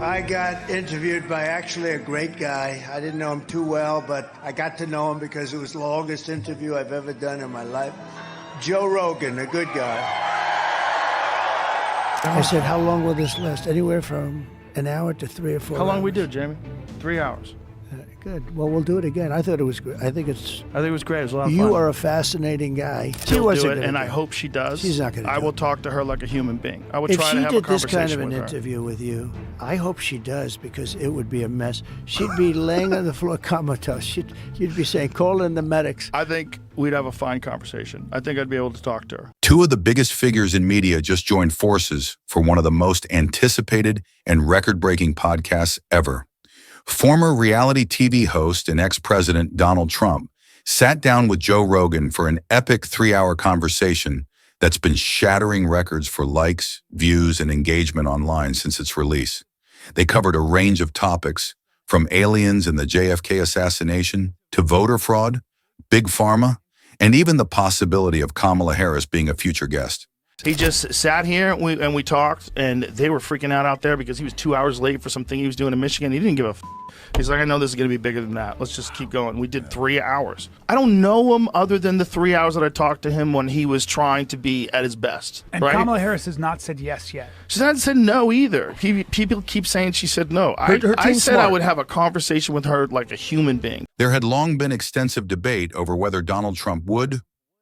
I got interviewed by actually a great guy. I didn't know him too well, but I got to know him because it was the longest interview I've ever done in my life. Joe Rogan, a good guy. I said, how long will this last? Anywhere from an hour to 3 or 4 hours. How long we do, Jamie? 3 hours. Good. Well, we'll do it again. I thought it was good. I think it was great. It was a lot of fun. You are a fascinating guy. She'll do it, and I hope she does. She's not going to. I will talk to her like a human being. I would if try she to have a did this conversation kind of an with her. interview with you, I hope she does, because it would be a mess. She'd be laying on the floor comatose. You'd be saying, call in the medics. I think we'd have a fine conversation. I think I'd be able to talk to her. Two of the biggest figures in media just joined forces for one of the most anticipated and record-breaking podcasts ever. Former reality TV host and ex-president Donald Trump sat down with Joe Rogan for an epic 3-hour conversation that's been shattering records for likes, views, and engagement online since its release. They covered a range of topics, from aliens and the JFK assassination to voter fraud, big pharma, and even the possibility of Kamala Harris being a future guest. He just sat here and we talked, and they were freaking out there because he was 2 hours late for something he was doing in Michigan. He didn't give a f. He's like, I know this is going to be bigger than that. Let's just keep going. We did 3 hours. I don't know him other than the 3 hours that I talked to him when he was trying to be at his best. And right? Kamala Harris has not said yes yet. She's not said no either. People keep saying she said no. I said I would have a conversation with her like a human being. There had long been extensive debate over whether Donald Trump would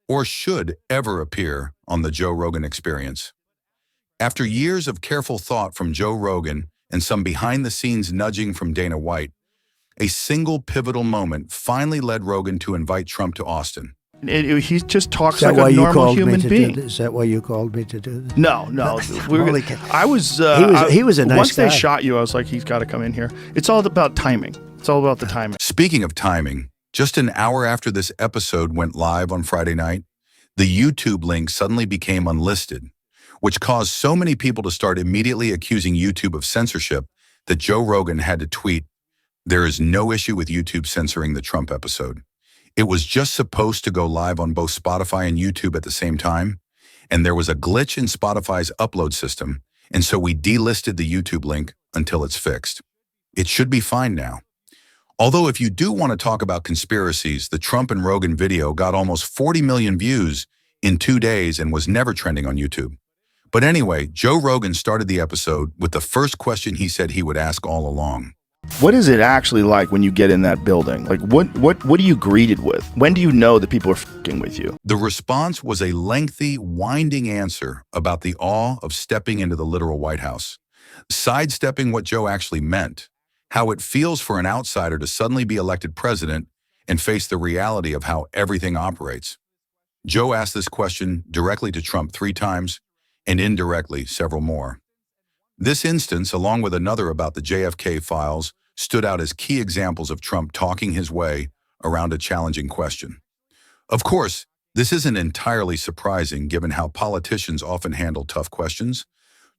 or should ever appear on the Joe Rogan Experience. After years of careful thought from Joe Rogan and some behind-the-scenes nudging from Dana White, a single pivotal moment finally led Rogan to invite Trump to Austin. He just talks like a normal human being. Is that why you called me to do this? No. I was. He was a nice once guy. They shot you, I was like, he's got to come in here. It's all about timing. It's all about the timing. Speaking of timing, just an hour after this episode went live on Friday night, the YouTube link suddenly became unlisted, which caused so many people to start immediately accusing YouTube of censorship that Joe Rogan had to tweet, "There is no issue with YouTube censoring the Trump episode. It was just supposed to go live on both Spotify and YouTube at the same time, and there was a glitch in Spotify's upload system, and so we delisted the YouTube link until it's fixed. It should be fine now." Although if you do want to talk about conspiracies, the Trump and Rogan video got almost 40 million views in 2 days and was never trending on YouTube. But anyway, Joe Rogan started the episode with the first question he said he would ask all along. What is it actually like when you get in that building? Like, what are you greeted with? When do you know that people are f***ing with you? The response was a lengthy, winding answer about the awe of stepping into the literal White House, sidestepping what Joe actually meant, how it feels for an outsider to suddenly be elected president and face the reality of how everything operates. Joe asked this question directly to Trump 3 times and indirectly several more. This instance, along with another about the JFK files, stood out as key examples of Trump talking his way around a challenging question. Of course, this isn't entirely surprising given how politicians often handle tough questions.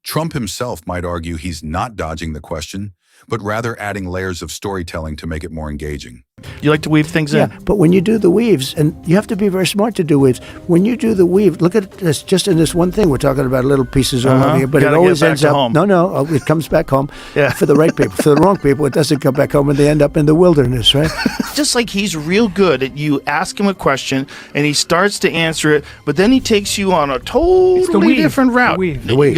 Trump himself might argue he's not dodging the question, but rather adding layers of storytelling to make it more engaging. You like to weave things in? Yeah, but when you do the weaves, and you have to be very smart to do weaves, when you do the weave, look at this, just in this one thing, we're talking about little pieces all over here, but it always ends up, home. No, it comes back home Yeah. for the right people. For the wrong people, it doesn't come back home and they end up in the wilderness, right? Just like he's real good at, you ask him a question and he starts to answer it, but then he takes you on a totally different route. The weave.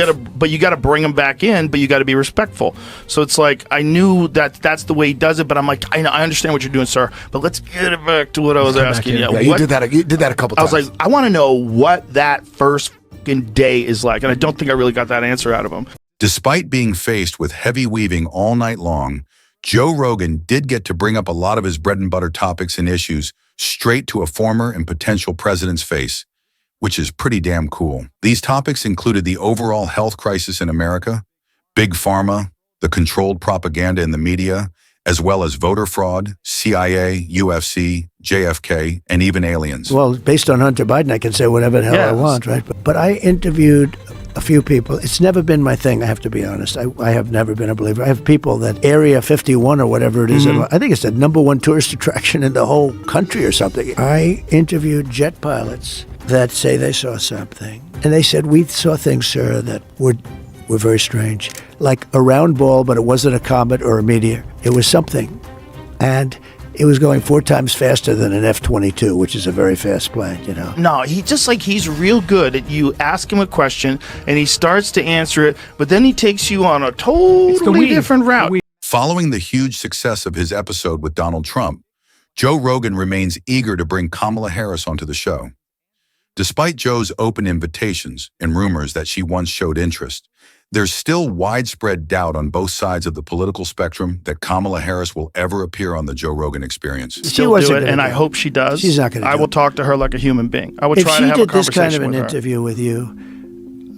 You gotta bring him back in, but you gotta be respectful. So it's like, I knew that's the way he does it, but I'm like, I understand what you're doing, sir, but let's get it back to what I was asking you. Yeah, you did that a couple times. I was like, I want to know what that first fucking day is like, and I don't think I really got that answer out of him. Despite being faced with heavy weaving all night long, Joe Rogan did get to bring up a lot of his bread and butter topics and issues straight to a former and potential president's face, which is pretty damn cool. These topics included the overall health crisis in America, big pharma, the controlled propaganda in the media, as well as voter fraud, CIA, UFC, JFK, and even aliens. Well, based on Hunter Biden, I can say whatever the hell I want, right? But I interviewed a few people. It's never been my thing, I have to be honest. I have never been a believer. I have people that Area 51 or whatever it is, I think it's the #1 tourist attraction in the whole country or something. I interviewed jet pilots that say they saw something. And they said, we saw things, sir, that were were very strange. Like a round ball, but it wasn't a comet or a meteor. It was something. And it was going 4 times faster than an F-22, which is a very fast plane, you know. No, he's real good at you ask him a question and he starts to answer it, but then he takes you on a totally different route. Following the huge success of his episode with Donald Trump, Joe Rogan remains eager to bring Kamala Harris onto the show. Despite Joe's open invitations and rumors that she once showed interest, there's still widespread doubt on both sides of the political spectrum that Kamala Harris will ever appear on the Joe Rogan Experience. Still do it, and I hope she does. She's not going to. I will talk to her like a human being. I would try to have a conversation with her. If she did this kind of an interview with you,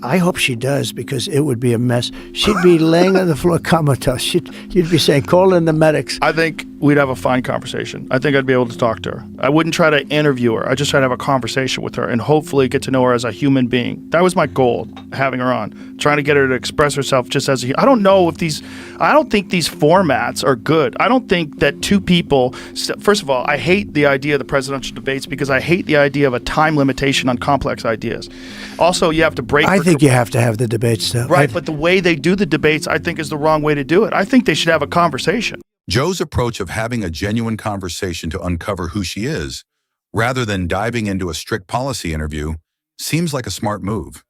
I hope she does, because it would be a mess. She'd be laying on the floor comatose. You'd be saying, call in the medics. I think we'd have a fine conversation. I think I'd be able to talk to her. I wouldn't try to interview her. I just try to have a conversation with her and hopefully get to know her as a human being. That was my goal, having her on. Trying to get her to express herself just as I don't think these formats are good. I don't think that two people, first of all, I hate the idea of the presidential debates because I hate the idea of a time limitation on complex ideas. Also, you have to break. I think you have to have the debates, though. Right, but the way they do the debates, I think, is the wrong way to do it. I think they should have a conversation. Joe's approach of having a genuine conversation to uncover who she is, rather than diving into a strict policy interview, seems like a smart move.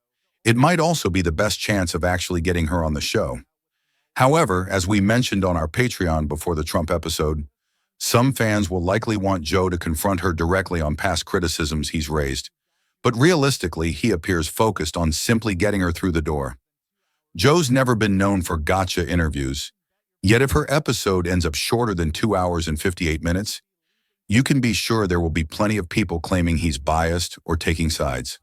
It might also be the best chance of actually getting her on the show. However, as we mentioned on our Patreon before the Trump episode, some fans will likely want Joe to confront her directly on past criticisms he's raised. But realistically, he appears focused on simply getting her through the door. Joe's never been known for gotcha interviews, yet if her episode ends up shorter than 2 hours and 58 minutes, you can be sure there will be plenty of people claiming he's biased or taking sides,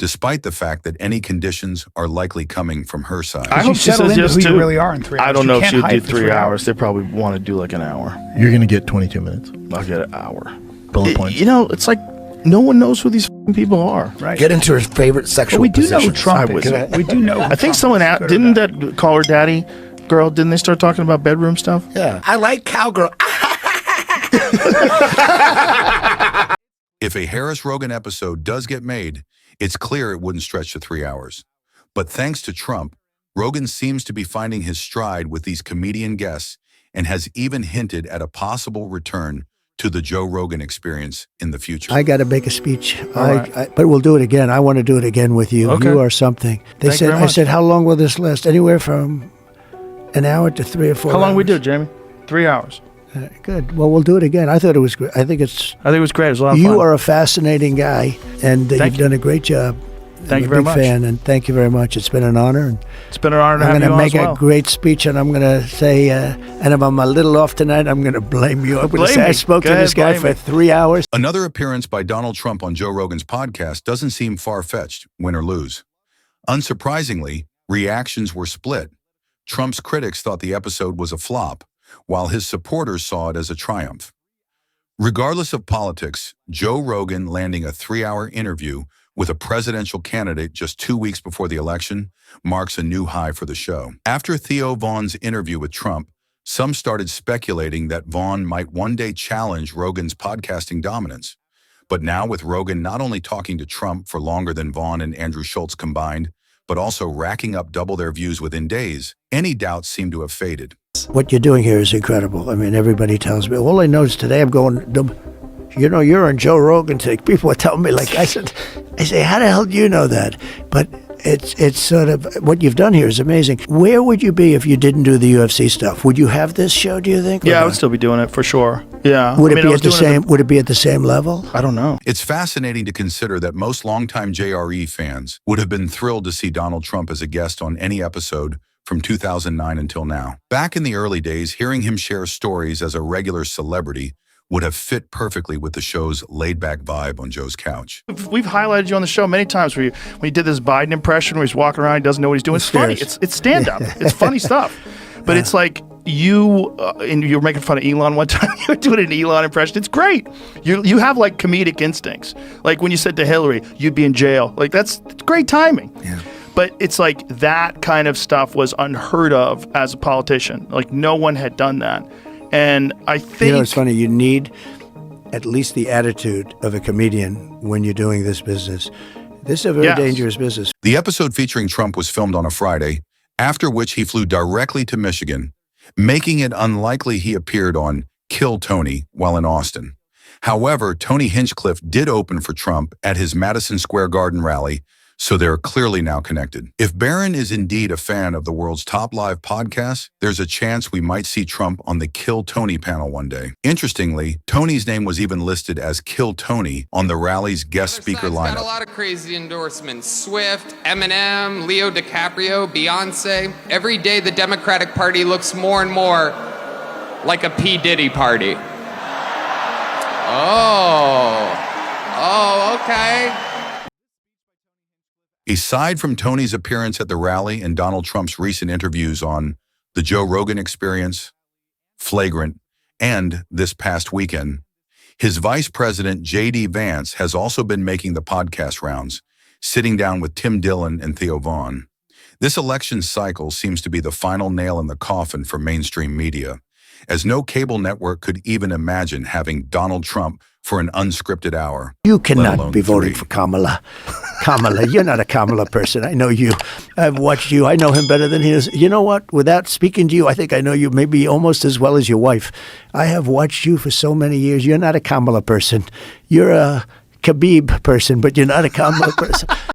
despite the fact that any conditions are likely coming from her side. I hope she says yes who too. You really are in 3 hours. I don't know if she'd do 3 3 hours. They probably want to do like an hour. You're going to get 22 minutes. I'll get an hour. Bullet points. You know, it's like no one knows who these people are. Right. Get into her favorite sexual But we do know who position. Trump is. We do know. I think someone didn't that call her daddy girl? Didn't they start talking about bedroom stuff? Yeah. I like cowgirl. If a Harris Rogan episode does get made, it's clear it wouldn't stretch to 3 hours. But thanks to Trump, Rogan seems to be finding his stride with these comedian guests and has even hinted at a possible return to the Joe Rogan Experience in the future. I got to make a speech, Right. but we'll do it again. I want to do it again with you. Okay. You are something. Thank you very I much. said, how long will this last? Anywhere from an hour to 3 or 4 How long hours. we do, Jamie? 3 hours. Good. Well, we'll do it again. I thought it was great. I think it was great. It was a lot of fun. You are a fascinating guy, and you've done a great job. Thank you I'm very a big much. fan, and thank you very much. It's been an honor. And It's been an honor to I'm have going you to on as make well. a great speech, and I'm going to say, and if I'm a little off tonight, I'm going to blame you. I'm going to Blame say I me. spoke Go to this ahead, guy blame for me. 3 hours. Another appearance by Donald Trump on Joe Rogan's podcast doesn't seem far-fetched, win or lose. Unsurprisingly, reactions were split. Trump's critics thought the episode was a flop, while his supporters saw it as a triumph. Regardless of politics, Joe Rogan landing a 3-hour interview with a presidential candidate just 2 weeks before the election marks a new high for the show. After Theo Vaughn's interview with Trump, some started speculating that Vaughn might one day challenge Rogan's podcasting dominance. But now with Rogan not only talking to Trump for longer than Vaughn and Andrew Schultz combined, but also racking up double their views within days, any doubts seem to have faded. What you're doing here is incredible. I mean, everybody tells me. All I noticed today, I'm going, you know, you're on Joe Rogan today. People are telling me, like, I say, how the hell do you know that? But it's sort of, what you've done here is amazing. Where would you be if you didn't do the UFC stuff? Would you have this show, do you think? Yeah, I would still be doing it for sure. Yeah. Would I mean, I it be was at the doing same? Would it be at the same level? I don't know. It's fascinating to consider that most longtime JRE fans would have been thrilled to see Donald Trump as a guest on any episode from 2009 until now. Back in the early days, hearing him share stories as a regular celebrity would have fit perfectly with the show's laid-back vibe on Joe's couch. We've highlighted you on the show many times when you did this Biden impression where he's walking around, he doesn't know what he's doing. It's funny. It's stand-up. It's funny stuff. But it's like and you were making fun of Elon one time. You were doing an Elon impression. It's great. You have like comedic instincts. Like when you said to Hillary, you'd be in jail. Like it's great timing. Yeah. But it's like that kind of stuff was unheard of as a politician. Like no one had done that. And I think... You know, it's funny. You need at least the attitude of a comedian when you're doing this business. This is a very dangerous business. The episode featuring Trump was filmed on a Friday, after which he flew directly to Michigan, making it unlikely he appeared on Kill Tony while in Austin. However, Tony Hinchcliffe did open for Trump at his Madison Square Garden rally, so they're clearly now connected. If Barron is indeed a fan of the world's top live podcasts, there's a chance we might see Trump on the Kill Tony panel one day. Interestingly, Tony's name was even listed as Kill Tony on the rally's guest speaker lineup. Got a lot of crazy endorsements. Swift, Eminem, Leo DiCaprio, Beyonce. Every day the Democratic Party looks more and more like a P. Diddy party. Oh, okay. Aside from Tony's appearance at the rally and Donald Trump's recent interviews on The Joe Rogan Experience, Flagrant, and this past weekend, his vice president, J.D. Vance, has also been making the podcast rounds, sitting down with Tim Dillon and Theo Vaughn. This election cycle seems to be the final nail in the coffin for mainstream media, as no cable network could even imagine having Donald Trump for an unscripted hour. You cannot be voting for Kamala. Kamala, you're not a Kamala person. I know you. I've watched you. I know him better than he is. You know what? Without speaking to you, I think I know you maybe almost as well as your wife. I have watched you for so many years. You're not a Kamala person. You're a Khabib person, but you're not a Kamala person.